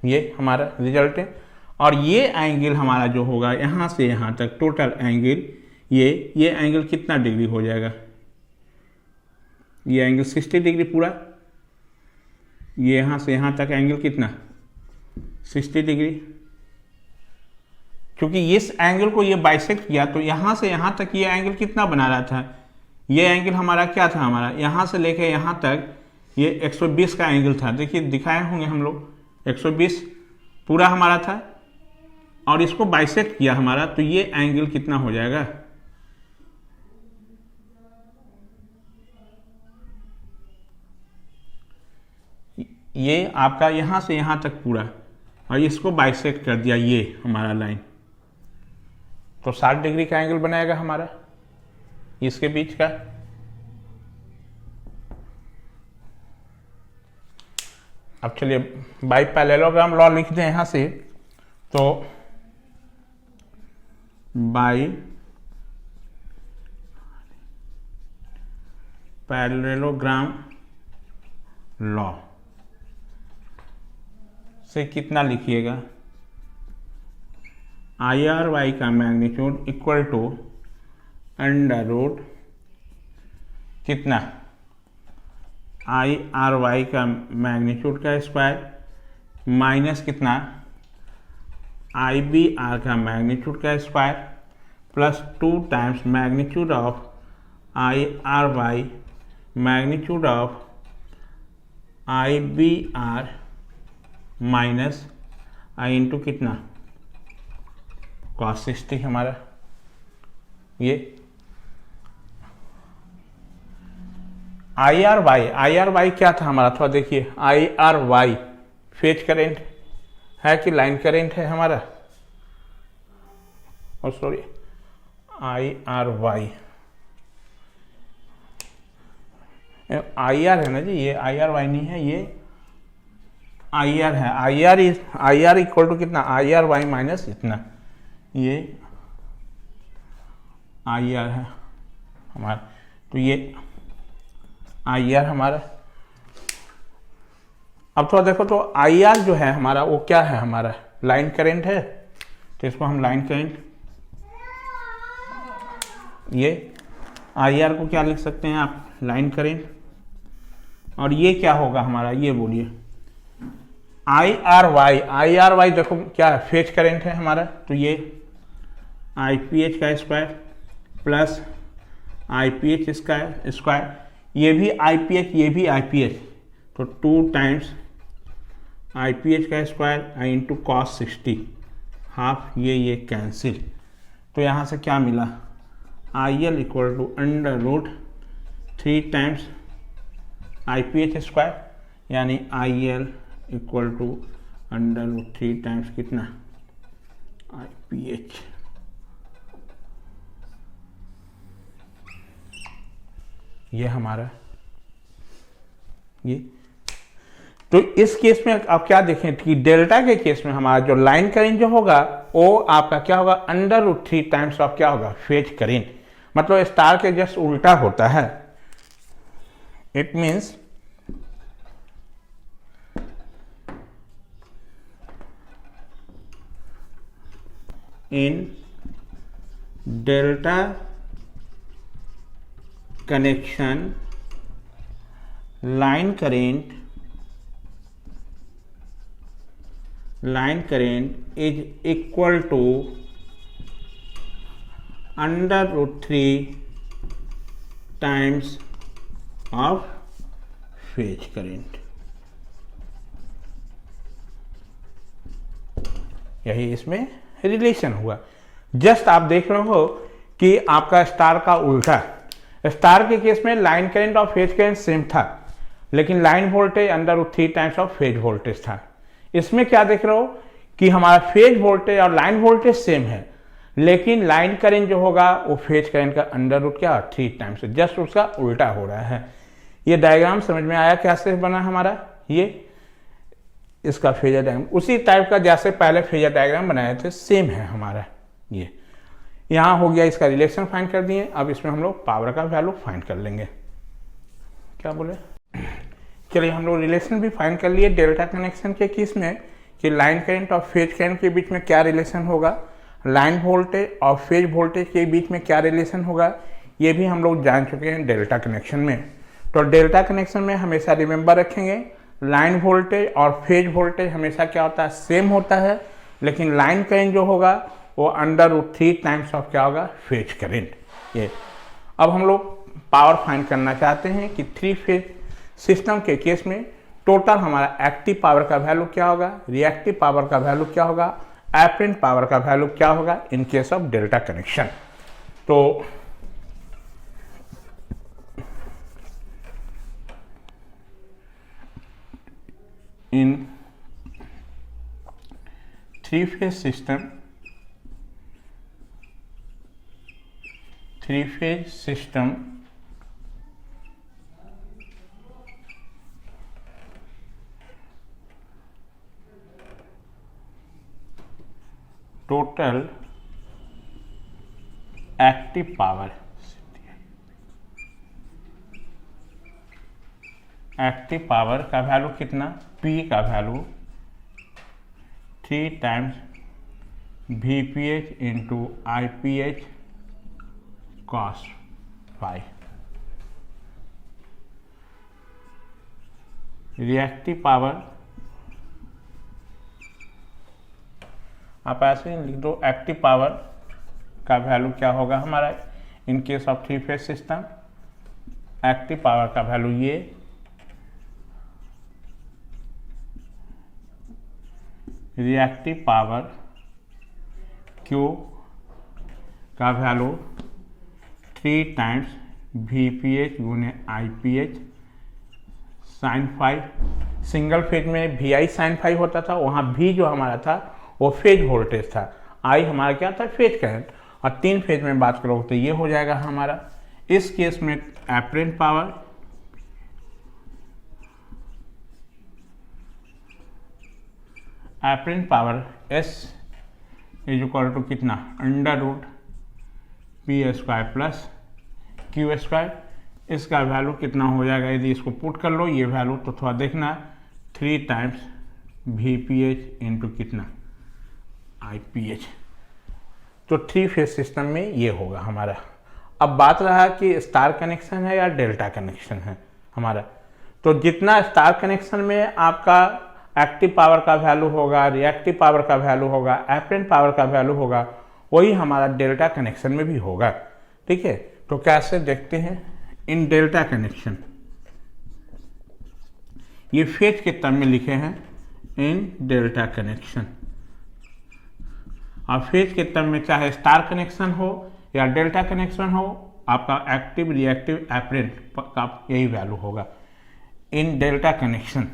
ये हमारा रिजल्टेंट। और ये एंगल हमारा जो होगा यहाँ से यहाँ तक टोटल एंगल, ये एंगल कितना डिग्री हो जाएगा, ये एंगल 60 डिग्री पूरा, ये यहाँ से यहाँ तक एंगल कितना 60 डिग्री। क्योंकि इस एंगल को ये बाइसेक्ट किया, तो यहाँ से यहाँ तक ये एंगल कितना बना रहा था, ये एंगल हमारा क्या था, हमारा यहाँ से लेके यहाँ तक ये 120 का एंगल था। देखिए दिखाए होंगे हम लोग, 120 पूरा हमारा था, और इसको बाइसेक्ट किया हमारा, तो ये एंगल कितना हो जाएगा, ये आपका यहाँ से यहाँ तक पूरा, और इसको बाइसेक्ट कर दिया ये हमारा लाइन, तो 60 डिग्री का एंगल बनाएगा हमारा इसके बीच का। अब चलिए बाई पैरेललोग्राम लॉ लिख दें यहाँ से, तो बाई पैरेललोग्राम लॉ से कितना लिखिएगा, आई आर वाई का magnitude equal to under root कितना, आई आर वाई का मैग्नीट्यूड का स्क्वायर माइनस कितना, आई बी आर का मैग्नीट्यूड का square plus 2 times magnitude of I R Y magnitude of I B R minus I into कितना cos 60 हमारा। ये आई आर वाई क्या था हमारा, थोड़ा देखिए, I R Y phase current है कि लाइन करेंट है हमारा, और sorry I R Y, I R है ना जी, ये आई आर वाई नहीं है, ये आई आर है, आई आर इक्वल टू कितना, आई आर वाई माइनस इतना, ये आई आर है हमारा, तो ये आई आर हमारा। अब थोड़ा देखो, तो आई आर जो है हमारा वो क्या है, हमारा लाइन करंट है, तो इसको हम लाइन करंट, ये आई आर को क्या लिख सकते हैं आप, लाइन करंट, और ये क्या होगा हमारा, ये बोलिए आई आर वाई देखो क्या है, फेज करंट है हमारा, तो ये आई पी एच का स्क्वायर प्लस आई पी एच स्क्वायर, ये भी आई पी एच, ये भी आई पी एच, तो 2 टाइम्स आई पी एच का square I into cos 60 half, ये कैंसिल, तो यहाँ से क्या मिला, I L equal to under root 3 times I P H square, यानी I L equal to under root 3 times कितना आई पी एच। ये हमारा ये, तो इस केस में आप क्या देखें कि डेल्टा के केस में हमारा जो लाइन करंट जो होगा वो आपका क्या होगा, अंडर रूट 3 टाइम्स ऑफ क्या होगा, फेज करंट, मतलब स्टार के जस्ट उल्टा होता है। It means in delta connection line current is equal to under root 3 times of phase current। यही इसमें रिलेशन हुआ। जस्ट आप देख रहे हो कि आपका स्टार का उल्टा, स्टार के केस में लाइन करंट और फेज करंट सेम था, लेकिन line voltage √3 times of phase voltage था। इसमें क्या देख रहे हो कि हमारा फेज वोल्टेज और लाइन वोल्टेज सेम है, लेकिन लाइन करंट जो होगा वो फेज करंट का √3 टाइम्स, जस्ट उसका उल्टा हो रहा है। ये डायग्राम समझ में आया कैसे बना हमारा, ये इसका फेजर डायग्राम उसी टाइप का जैसे पहले फेजर डायग्राम बनाए थे, सेम है हमारा। ये यहाँ हो गया, इसका रिलेशन फाइंड कर दिए। अब इसमें हम लोग पावर का वैल्यू फाइंड कर लेंगे। क्या बोले, चलिए हम लोग रिलेशन भी फाइंड कर लिए डेल्टा कनेक्शन के केस में कि लाइन करंट और फेज करंट के बीच में क्या रिलेशन होगा, लाइन वोल्टेज और फेज वोल्टेज के बीच में क्या रिलेशन होगा, ये भी हम लोग जान चुके हैं डेल्टा कनेक्शन में। तो डेल्टा कनेक्शन में हमेशा रिमेंबर रखेंगे, लाइन वोल्टेज और फेज वोल्टेज हमेशा क्या होता है, सेम होता है, लेकिन लाइन करंट जो होगा वो √3 टाइम्स ऑफ क्या होगा, फेज करंट। ये अब हम लोग पावर फाइंड करना चाहते हैं कि 3 फेज सिस्टम के केस में टोटल हमारा एक्टिव पावर का वैल्यू क्या होगा, रिएक्टिव पावर का वैल्यू क्या होगा, एपरेंट पावर का वैल्यू क्या होगा इन केस ऑफ डेल्टा कनेक्शन। तो इन 3 phase system, 3 phase system total active power, active power का वैल्यू कितना, P का value 3 times VPH into IPH cos phi। Reactive power आप ऐसे लिख दो, एक्टिव पावर का वैल्यू क्या होगा हमारा in case of 3 phase system, active power का वैल्यू ये, रिएक्टिव पावर Q का वैल्यू 3 टाइम्स VPH गुने IPH sine phi. Single phase में VI साइन फाई होता था, वहाँ V जो हमारा था वो फेज वोल्टेज था, I हमारा क्या था, फेज करंट। और 3 फेज में बात करोगे तो ये हो जाएगा हमारा। इस केस में apparent power S is equal to कितना, √P² प्लस Q²। इसका वैल्यू कितना हो जाएगा, यदि इसको पुट कर लो ये वैल्यू तो थोड़ा देखना, 3 टाइम्स VPH इंटू कितना, IPH। तो 3 फेज सिस्टम में ये होगा हमारा। अब बात रहा कि स्टार कनेक्शन है या डेल्टा कनेक्शन है हमारा। तो जितना स्टार कनेक्शन में आपका एक्टिव पावर का वैल्यू होगा, रिएक्टिव पावर का वैल्यू होगा, एपरेंट पावर का वैल्यू होगा, वही हमारा डेल्टा कनेक्शन में भी होगा। ठीक है, तो कैसे देखते हैं इन डेल्टा कनेक्शन, ये फेज के टर्म में लिखे हैं इन डेल्टा कनेक्शन। और फेज के टर्म में चाहे स्टार कनेक्शन हो या डेल्टा कनेक्शन हो, आपका एक्टिव, रिएक्टिव, एपरेंट का यही वैल्यू होगा इन डेल्टा कनेक्शन।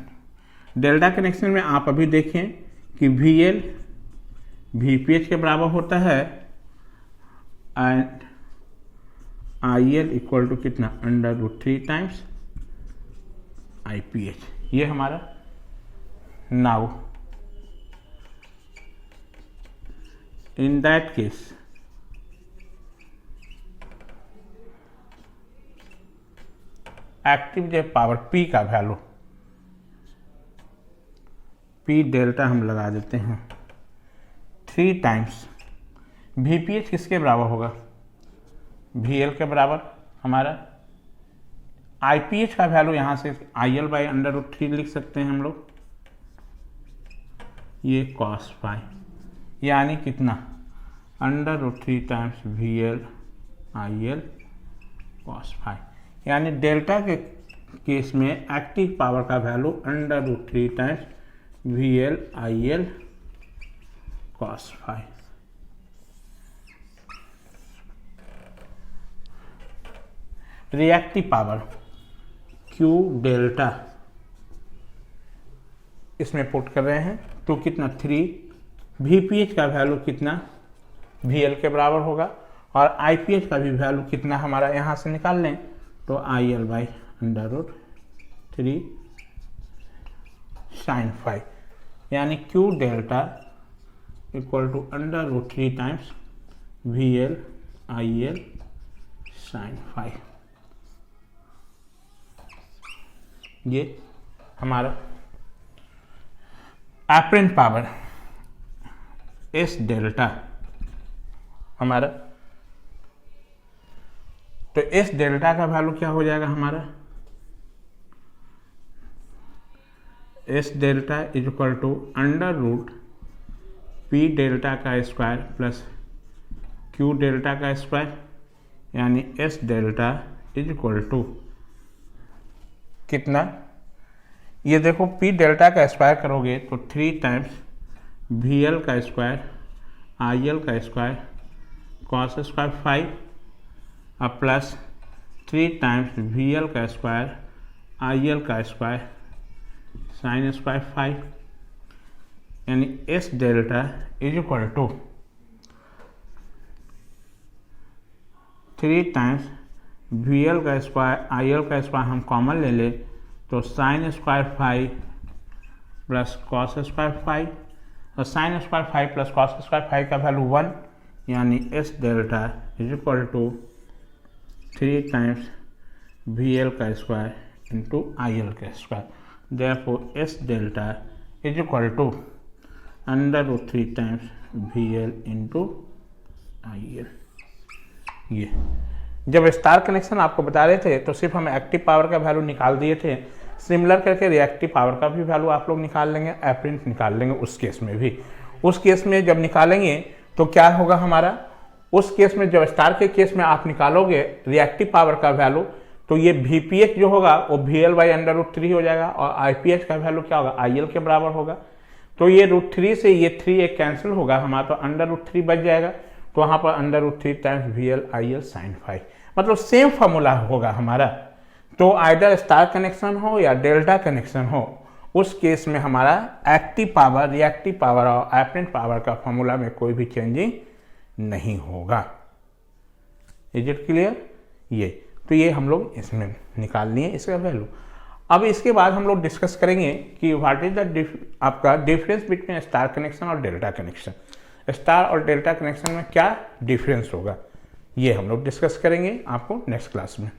डेल्टा कनेक्शन में आप अभी देखें कि VL VPH के बराबर होता है एंड IL इक्वल टू कितना, √3 टाइम्स IPH। ये हमारा now in that case active जो पावर P का वैल्यू, P डेल्टा हम लगा देते हैं 3 टाइम्स VPH किसके बराबर होगा, VL के बराबर हमारा। IPH का वैल्यू यहाँ से IL/√3 लिख सकते हैं हम लोग, ये cos phi, यानी कितना, √3 times VL IL cos phi। यानी डेल्टा के केस में एक्टिव पावर का value √3 times VL IL cos phi। Reactive power Q delta इसमें पुट कर रहे हैं तो कितना 3, VPH का वैल्यू कितना VL के बराबर होगा और IPH का भी वैल्यू कितना हमारा यहाँ से निकाल लें तो IL बाई √3 sin phi, यानी Q delta equal to √3 times VL IL sin phi। ये हमारा एपरेंट पावर S डेल्टा हमारा, तो S डेल्टा का वैल्यू क्या हो जाएगा हमारा, S delta is equal to √P delta का स्क्वायर प्लस Q डेल्टा का स्क्वायर, यानी S delta is equal to कितना, ये देखो P डेल्टा का स्क्वायर करोगे तो 3 टाइम्स VL का स्क्वायर IL का स्क्वायर cos स्क्वायर 5 अब प्लस 3 टाइम्स VL का स्क्वायर IL का स्क्वायर sin स्क्वायर 5, यानी S delta is equal to 3 times VL का स्क्वायर IL का स्क्वायर हम कॉमन ले ले तो sin square 5 plus cos square 5 और sin square 5 plus cos square 5 का वैल्यू 1, यानी S delta is equal to 3 times VL का स्क्वायर इंटू IL का square, therefore S delta is equal to √3 times VL into IL। ये जब स्टार कनेक्शन आपको बता रहे थे तो सिर्फ हम एक्टिव पावर का वैल्यू निकाल दिए थे, सिमिलर करके रिएक्टिव पावर का भी वैल्यू आप लोग निकाल लेंगे, एपरेंट निकाल लेंगे उस केस में भी। उस केस में जब निकालेंगे तो क्या होगा हमारा, उस केस में जब स्टार के केस में आप निकालोगे रिएक्टिव पावर का वैल्यू तो ये VPH जो होगा वो VL बाई √3 हो जाएगा और IPH का वैल्यू क्या होगा IL के बराबर होगा। तो ये √3 से ये 3 एक कैंसिल होगा हमारा, तो √3 बच जाएगा, तो वहाँ पर √3 times VL IL sin phi, मतलब सेम फार्मूला होगा हमारा। तो आइदर स्टार कनेक्शन हो या डेल्टा कनेक्शन हो, उस केस में हमारा एक्टिव पावर, रिएक्टिव पावर और एपरेंट पावर का फार्मूला में कोई भी चेंजिंग नहीं होगा। Is it clear? ये तो ये हम लोग इसमें निकाल लिए इसका वैल्यू। अब इसके बाद हम लोग डिस्कस करेंगे कि व्हाट इज द आपका डिफरेंस बिटवीन स्टार कनेक्शन और डेल्टा कनेक्शन। स्टार और डेल्टा कनेक्शन में क्या डिफरेंस होगा, ये हम लोग डिस्कस करेंगे आपको नेक्स्ट क्लास में।